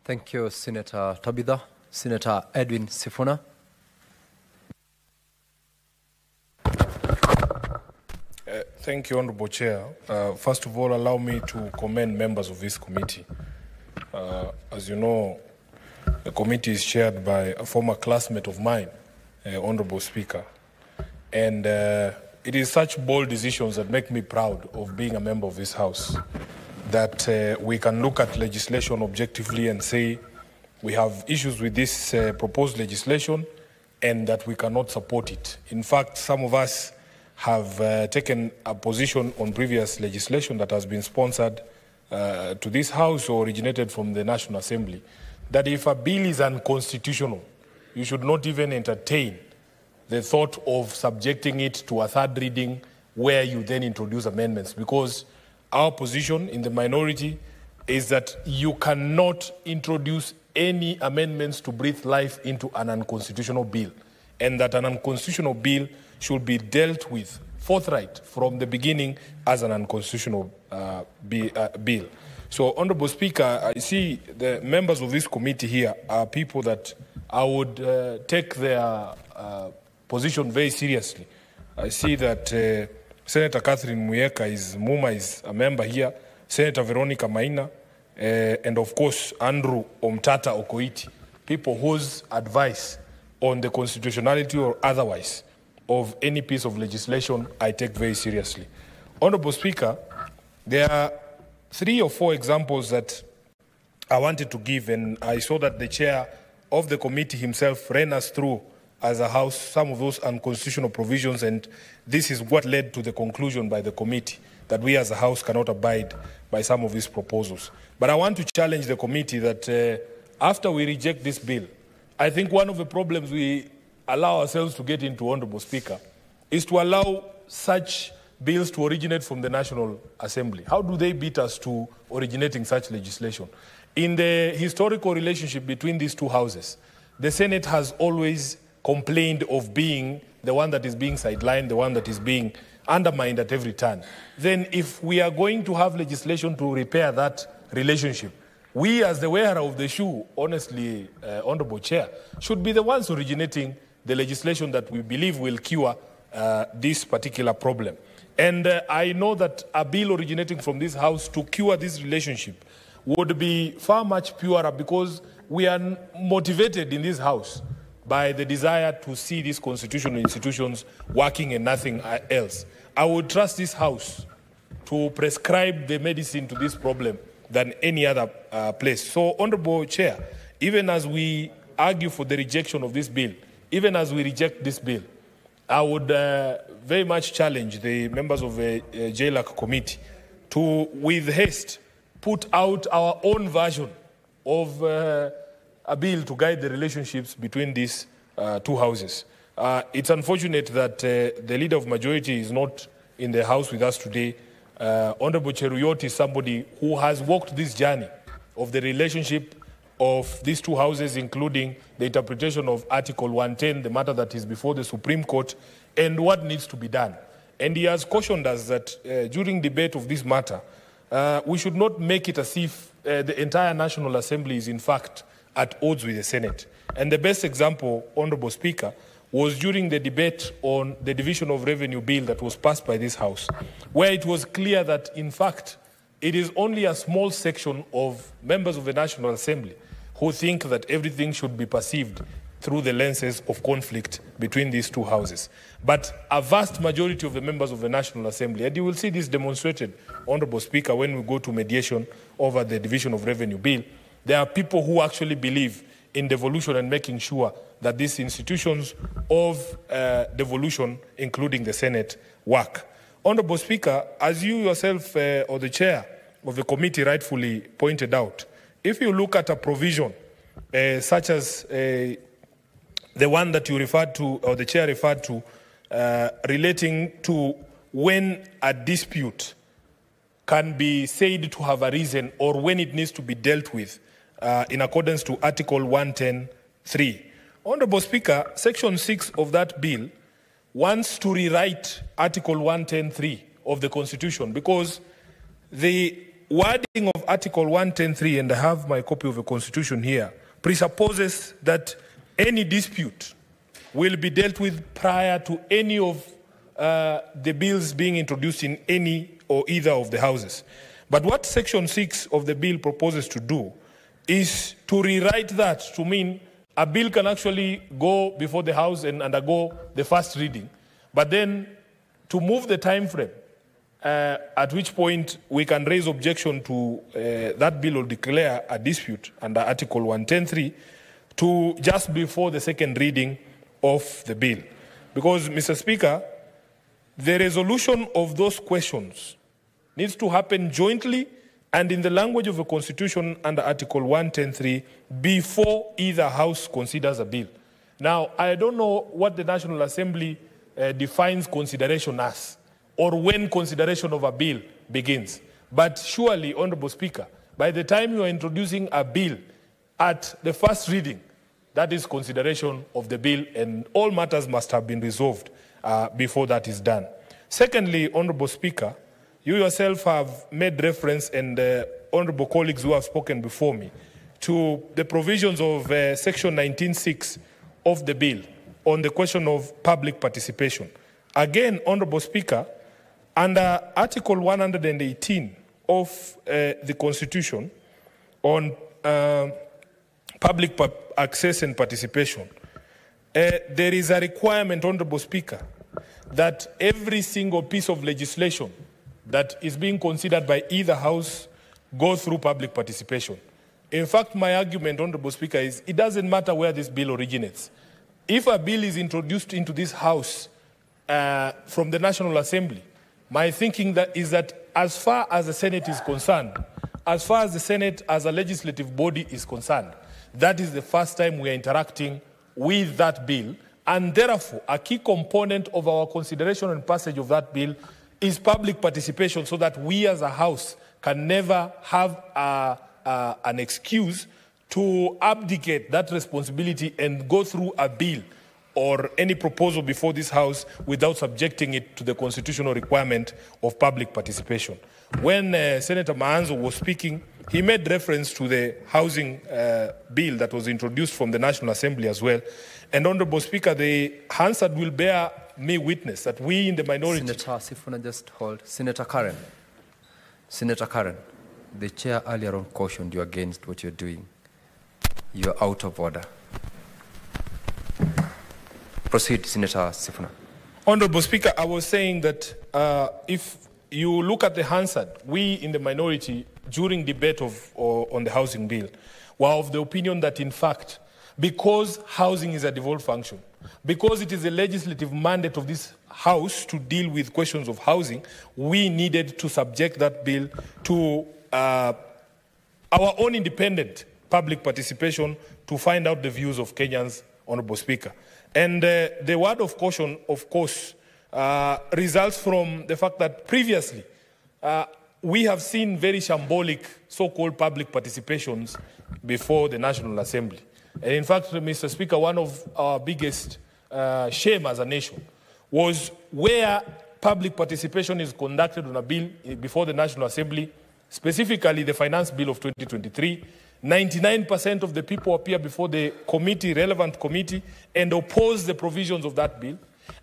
Thank you, Senator Tabitha. Senator Edwin Sifuna. Thank you, Honorable Chair. First of all, allow me to commend members of this committee. As you know, the committee is chaired by a former classmate of mine, Honorable Speaker. And it is such bold decisions that make me proud of being a member of this House, that we can look at legislation objectively and say we have issues with this proposed legislation and that we cannot support it. In fact, some of us have taken a position on previous legislation that has been sponsored to this House or originated from the National Assembly, that if a bill is unconstitutional, you should not even entertain the thought of subjecting it to a third reading where you then introduce amendments, because our position in the minority is that you cannot introduce any amendments to breathe life into an unconstitutional bill, and that an unconstitutional bill should be dealt with forthright from the beginning as an unconstitutional bill. So, Honourable Speaker, I see the members of this committee here are people that I would take their position very seriously. I see that Senator Catherine Muma is a member here, Senator Veronica Maina, and of course Andrew Omtata Okoiti, people whose advice on the constitutionality or otherwise of any piece of legislation I take very seriously. Honourable Speaker, there are 3 or 4 examples that I wanted to give, and I saw that the chair of the committee himself ran us through as a House some of those unconstitutional provisions, and this is what led to the conclusion by the committee that we as a House cannot abide by some of these proposals. But I want to challenge the committee that after we reject this bill, I think one of the problems we allow ourselves to get into, Honourable Speaker, is to allow such bills to originate from the National Assembly. How do they beat us to originating such legislation? In the historical relationship between these two houses, the Senate has always complained of being the one that is being sidelined, the one that is being undermined at every turn. Then if we are going to have legislation to repair that relationship, we as the wearer of the shoe, honestly, Honourable Chair, should be the ones originating the legislation that we believe will cure this particular problem. And I know that a bill originating from this House to cure this relationship would be far much purer, because we are motivated in this House by the desire to see these constitutional institutions working and nothing else. I would trust this House to prescribe the medicine to this problem than any other place. So, Honourable Chair, even as we argue for the rejection of this bill, even as we reject this bill, I would very much challenge the members of the JLAC committee to, with haste, put out our own version of a bill to guide the relationships between these two houses. It's unfortunate that the leader of majority is not in the House with us today. Honourable Cheruyot is somebody who has walked this journey of the relationship of these two houses, including the interpretation of Article 110, the matter that is before the Supreme Court, and what needs to be done. And he has cautioned us that during debate of this matter, we should not make it as if the entire National Assembly is in fact at odds with the Senate. And the best example, Honourable Speaker, was during the debate on the Division of Revenue Bill that was passed by this House, where it was clear that, in fact, it is only a small section of members of the National Assembly who think that everything should be perceived through the lenses of conflict between these two houses. But a vast majority of the members of the National Assembly, and you will see this demonstrated, Honourable Speaker, when we go to mediation over the Division of Revenue Bill, there are people who actually believe in devolution and making sure that these institutions of devolution, including the Senate, work. Honourable Speaker, as you yourself or the chair of the committee rightfully pointed out, if you look at a provision such as the one that you referred to, or the chair referred to, relating to when a dispute can be said to have arisen or when it needs to be dealt with in accordance to Article 110(3). Honourable Speaker, Section 6 of that bill wants to rewrite Article 110(3) of the Constitution, because the wording of Article 110.3, and I have my copy of the Constitution here, presupposes that any dispute will be dealt with prior to any of the bills being introduced in any or either of the houses. But what Section 6 of the bill proposes to do is to rewrite that to mean a bill can actually go before the House and undergo the first reading, but then to move the time frame at which point we can raise objection to that bill or declare a dispute under Article 110.3 to just before the second reading of the bill. Because, Mr. Speaker, the resolution of those questions needs to happen jointly and in the language of the Constitution under Article 110.3 before either House considers a bill. Now, I don't know what the National Assembly defines consideration as, or when consideration of a bill begins. But surely, Honorable Speaker, by the time you are introducing a bill at the first reading, that is consideration of the bill, and all matters must have been resolved before that is done. Secondly, Honorable Speaker, you yourself have made reference, and honorable colleagues who have spoken before me, to the provisions of Section 19.6 of the bill on the question of public participation. Again, Honorable Speaker, under Article 118 of the Constitution on public access and participation, there is a requirement, Honorable Speaker, that every single piece of legislation that is being considered by either House go through public participation. In fact, my argument, Honorable Speaker, is it doesn't matter where this bill originates. If a bill is introduced into this House from the National Assembly, my thinking is that as far as the Senate is concerned, as far as the Senate as a legislative body is concerned, that is the first time we are interacting with that bill, and therefore a key component of our consideration and passage of that bill is public participation, so that we as a House can never have an excuse to abdicate that responsibility and go through a bill or any proposal before this House without subjecting it to the constitutional requirement of public participation. When Senator Maanzo was speaking, he made reference to the housing bill that was introduced from the National Assembly as well. And, Honorable Speaker, the Hansard will bear me witness that we in the minority... Senator Sifuna, just hold. Senator Karen, the chair earlier on cautioned you against what you're doing. You're out of order. Proceed, Senator Sifuna. Honorable Speaker, I was saying that if you look at the Hansard, we in the minority, during debate on the housing bill, were of the opinion that, in fact, because housing is a devolved function, because it is a legislative mandate of this House to deal with questions of housing, we needed to subject that bill to our own independent public participation to find out the views of Kenyans, Honorable Speaker. And the word of caution, of course, results from the fact that previously we have seen very shambolic so-called public participations before the National Assembly. And in fact, Mr. Speaker, one of our biggest shame as a nation was where public participation is conducted on a bill before the National Assembly, specifically the Finance Bill of 2023. 99% of the people appear before the committee, relevant committee, and oppose the provisions of that bill.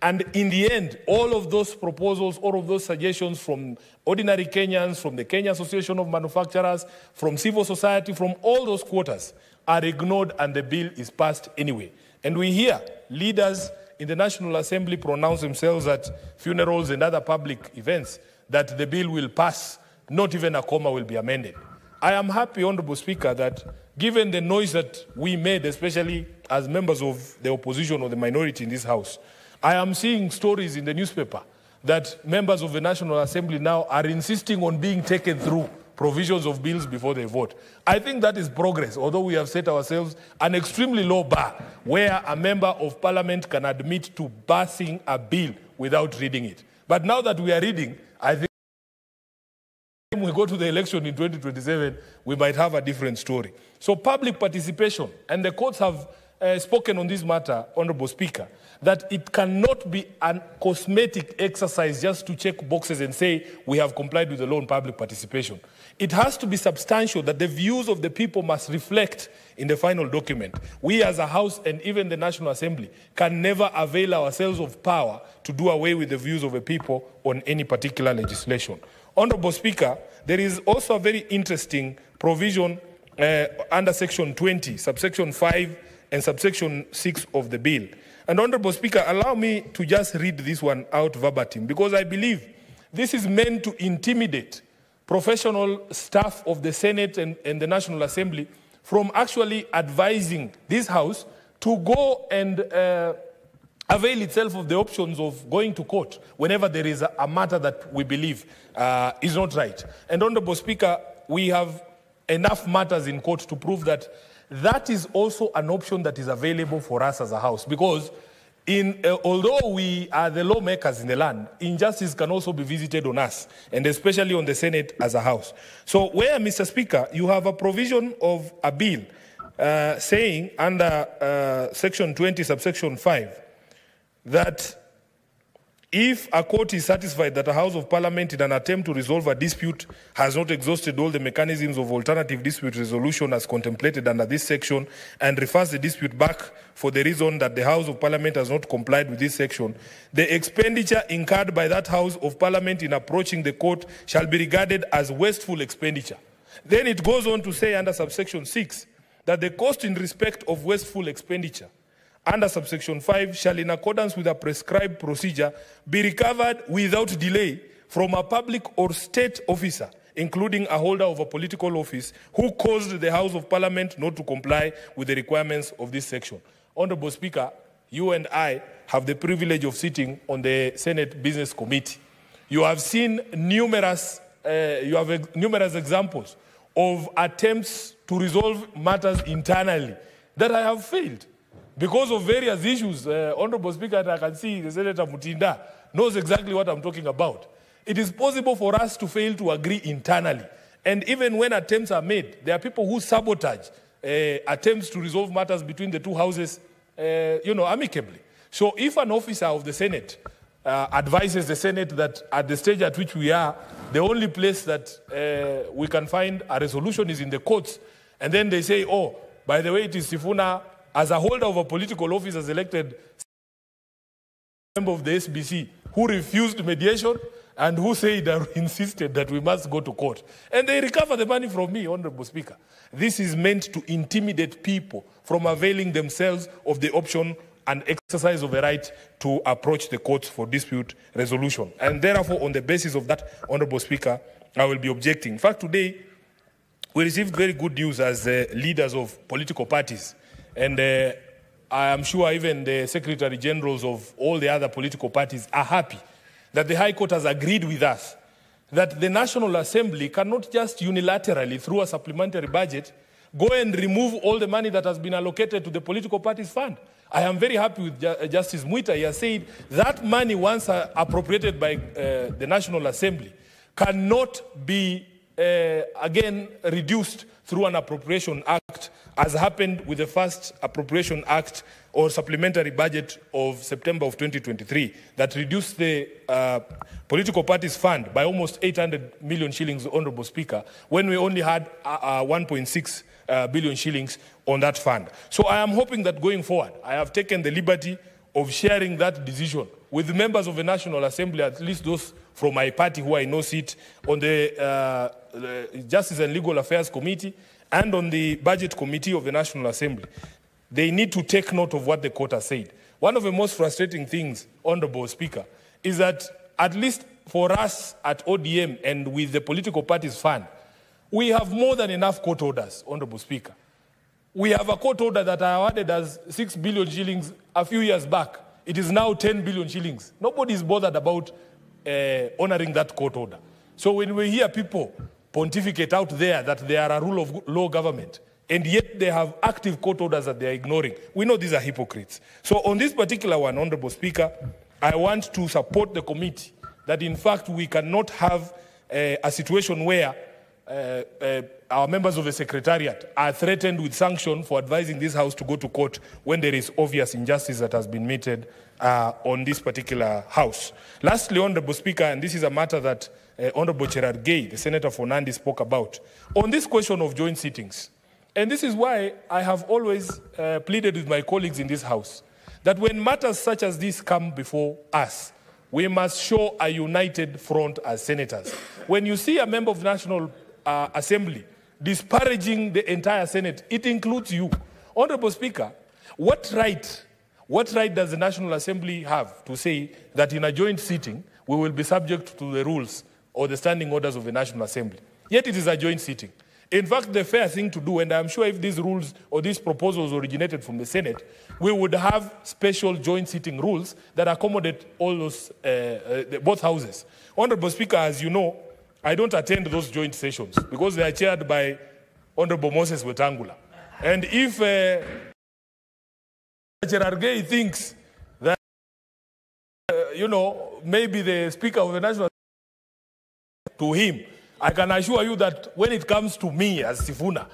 And in the end, all of those proposals, all of those suggestions from ordinary Kenyans, from the Kenya Association of Manufacturers, from civil society, from all those quarters, are ignored and the bill is passed anyway. And we hear leaders in the National Assembly pronounce themselves at funerals and other public events that the bill will pass, not even a comma will be amended. I am happy, Honorable Speaker, that given the noise that we made, especially as members of the opposition or the minority in this House, I am seeing stories in the newspaper that members of the National Assembly now are insisting on being taken through provisions of bills before they vote. I think that is progress, although we have set ourselves an extremely low bar where a member of parliament can admit to passing a bill without reading it. But now that we are reading, I think when we go to the election in 2027, we might have a different story. So public participation, and the courts have spoken on this matter, Honorable Speaker, that it cannot be a cosmetic exercise just to check boxes and say we have complied with the law on public participation. it has to be substantial that the views of the people must reflect in the final document. We as a House and even the National Assembly can never avail ourselves of power to do away with the views of the people on any particular legislation. Honorable Speaker, there is also a very interesting provision under Section 20, subsection 5 and subsection 6 of the bill. And Honorable Speaker, allow me to just read this one out verbatim, because I believe this is meant to intimidate professional staff of the Senate and the National Assembly from actually advising this House to go and avail itself of the options of going to court whenever there is a matter that we believe is not right. And Honorable Speaker, we have enough matters in court to prove that that is also an option that is available for us as a House, because although we are the lawmakers in the land, injustice can also be visited on us, and especially on the Senate as a House. So where, Mr. Speaker, you have a provision of a bill saying under Section 20, subsection 5, that if a court is satisfied that a House of Parliament in an attempt to resolve a dispute has not exhausted all the mechanisms of alternative dispute resolution as contemplated under this section and refers the dispute back for the reason that the House of Parliament has not complied with this section, the expenditure incurred by that House of Parliament in approaching the court shall be regarded as wasteful expenditure. Then it goes on to say under subsection 6 that the cost in respect of wasteful expenditure under subsection 5 shall, in accordance with a prescribed procedure, be recovered without delay from a public or state officer, including a holder of a political office, who caused the House of Parliament not to comply with the requirements of this section. Honorable Speaker, you and I have the privilege of sitting on the Senate Business Committee. You have seen numerous examples of attempts to resolve matters internally that I have failed. Because of various issues, Honorable Speaker, and I can see the Senator Mutinda knows exactly what I'm talking about. It is possible for us to fail to agree internally. And even when attempts are made, there are people who sabotage attempts to resolve matters between the two houses, amicably. So if an officer of the Senate advises the Senate that at the stage at which we are, the only place that we can find a resolution is in the courts, and then they say, oh, by the way, it is Sifuna, as a holder of a political office, as elected member of the SBC, who refused mediation and who said or insisted that we must go to court. And they recover the money from me, Honorable Speaker. This is meant to intimidate people from availing themselves of the option and exercise of a right to approach the courts for dispute resolution. And therefore, on the basis of that, Honorable Speaker, I will be objecting. In fact, today, we received very good news as leaders of political parties. And I am sure even the Secretary Generals of all the other political parties are happy that the High Court has agreed with us that the National Assembly cannot just unilaterally, through a supplementary budget, go and remove all the money that has been allocated to the political parties fund. I am very happy with Justice Muita. He has said that money, once appropriated by the National Assembly, cannot be again reduced through an appropriation act, as happened with the first appropriation act or supplementary budget of September of 2023, that reduced the political parties fund by almost 800 million shillings, Honorable Speaker, when we only had 1.6 billion shillings on that fund. So I am hoping that going forward, I have taken the liberty of sharing that decision with members of the National Assembly, at least those from my party who I know sit on the Justice and Legal Affairs Committee and on the Budget Committee of the National Assembly. They need to take note of what the court has said. One of the most frustrating things, Honorable Speaker, is that at least for us at ODM and with the political parties fund, we have more than enough court orders, Honorable Speaker. We have a court order that I awarded as 6 billion shillings a few years back. It is now 10 billion shillings. Nobody is bothered about honoring that court order. So when we hear people pontificate out there that they are a rule of law government, and yet they have active court orders that they are ignoring, we know these are hypocrites. So on this particular one, Honorable Speaker, I want to support the committee that in fact we cannot have a situation where our members of the Secretariat are threatened with sanction for advising this House to go to court when there is obvious injustice that has been meted on this particular House. Lastly, Honorable Speaker, and this is a matter that Honorable MATIANG'I, the Senator for Nandi, spoke about, on this question of joint sittings. And this is why I have always pleaded with my colleagues in this House that when matters such as this come before us, we must show a united front as senators. When you see a member of the National Assembly disparaging the entire Senate, it includes you. Honorable Speaker, what right does the National Assembly have to say that in a joint sitting we will be subject to the rules or the standing orders of the National Assembly? Yet it is a joint sitting. In fact, the fair thing to do, and I'm sure if these rules or these proposals originated from the Senate, we would have special joint sitting rules that accommodate all those, both houses. Honorable Speaker, as you know, I don't attend those joint sessions because they are chaired by Honorable Moses Wetangula. And if MATIANG'I thinks that, maybe the Speaker of the National to him, I can assure you that when it comes to me as Sifuna,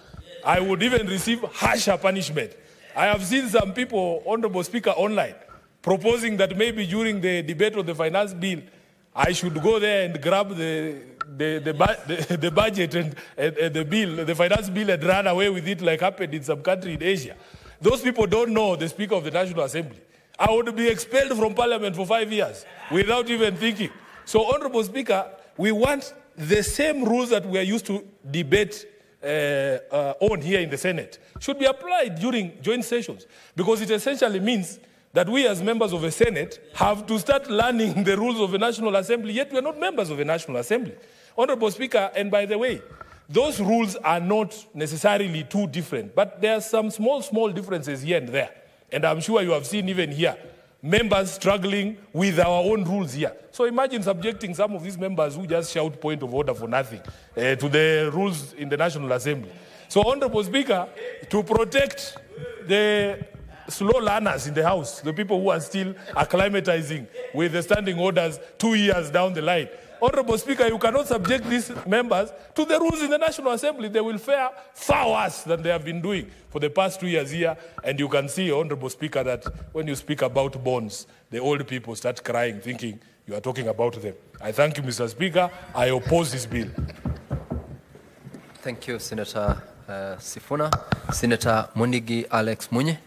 I would even receive harsher punishment. I have seen some people, Honorable Speaker, online, proposing that maybe during the debate of the finance bill, I should go there and grab the budget and the bill, the finance bill, and run away with it like happened in some country in Asia. Those people don't know the Speaker of the National Assembly. I would be expelled from Parliament for 5 years without even thinking. So, Honorable Speaker, we want the same rules that we are used to debate on here in the Senate should be applied during joint sessions, because it essentially means that we as members of the Senate have to start learning the rules of the National Assembly, yet we are not members of the National Assembly. Honorable Speaker, and by the way, those rules are not necessarily too different, but there are some small differences here and there. And I'm sure you have seen even here, members struggling with our own rules here. So imagine subjecting some of these members who just shout point of order for nothing to the rules in the National Assembly. So, Honorable Speaker, to protect the slow learners in the House, the people who are still acclimatizing with the standing orders 2 years down the line, Honorable Speaker, you cannot subject these members to the rules in the National Assembly. They will fare far worse than they have been doing for the past 2 years here. And you can see, Honorable Speaker, that when you speak about bonds, the old people start crying, thinking you are talking about them. I thank you, Mr. Speaker. I oppose this bill. Thank you, Senator Sifuna. Senator Monigi Alex Munye.